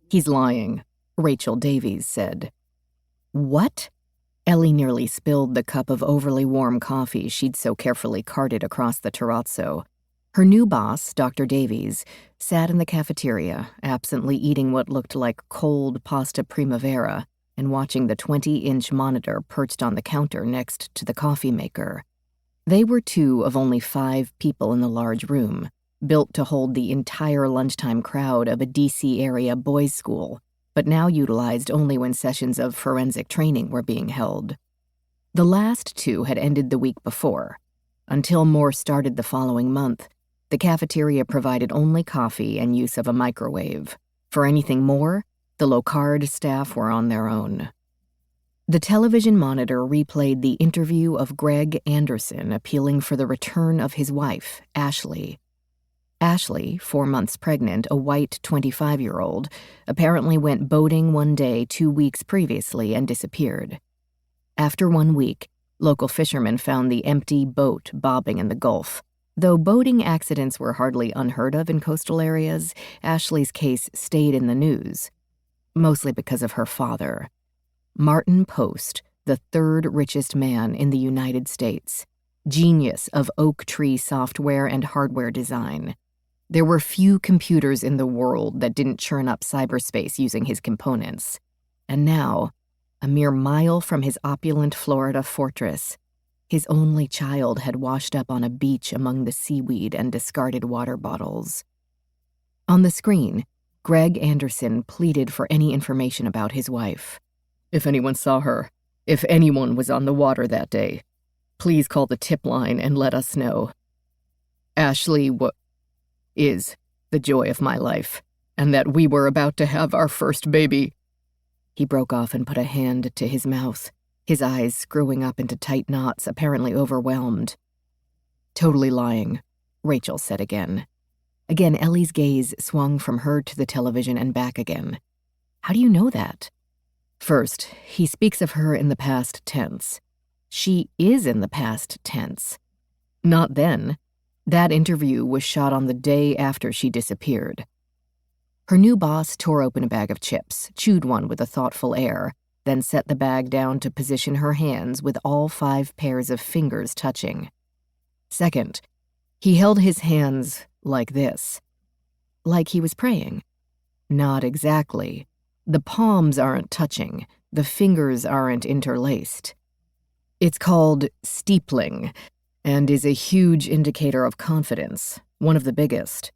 "He's lying," Rachael Davies said. "What?" Ellie nearly spilled the cup of overly warm coffee she'd so carefully carted across the terrazzo. Her new boss, Dr. Davies, sat in the cafeteria, absently eating what looked like cold pasta primavera and watching the 20-inch monitor perched on the counter next to the coffee maker. They were two of only 5 people in the large room, built to hold the entire lunchtime crowd of a D.C. area boys' school, but now utilized only when sessions of forensic training were being held. The last 2 had ended the week before. Until more started the following month, the cafeteria provided only coffee and use of a microwave. For anything more, the Locard staff were on their own. The television monitor replayed the interview of Greg Anderson appealing for the return of his wife, Ashley. Ashley, 4 months pregnant, a white 25-year-old, apparently went boating one day 2 weeks previously and disappeared. After 1 week, local fishermen found the empty boat bobbing in the Gulf. Though boating accidents were hardly unheard of in coastal areas, Ashley's case stayed in the news, mostly because of her father, Martin Post, the 3rd richest man in the United States, genius of oak tree software and hardware design. There were few computers in the world that didn't churn up cyberspace using his components. And now, a mere mile from his opulent Florida fortress, his only child had washed up on a beach among the seaweed and discarded water bottles. On the screen, Greg Anderson pleaded for any information about his wife. "If anyone saw her, if anyone was on the water that day, please call the tip line and let us know. Ashley is the joy of my life, and that we were about to have our first baby." He broke off and put a hand to his mouth, his eyes screwing up into tight knots, apparently overwhelmed. "Totally lying," Rachael said again. Again, Ellie's gaze swung from her to the television and back again. "How do you know that?" "First, he speaks of her in the past tense. She is in the past tense. Not then. That interview was shot on the day after she disappeared." Her new boss tore open a bag of chips, chewed one with a thoughtful air, then set the bag down to position her hands with all 5 pairs of fingers touching. Second, he held his hands like this. Like he was praying. Not exactly. The palms aren't touching. The fingers aren't interlaced. It's called steepling, and is a huge indicator of confidence, one of the biggest.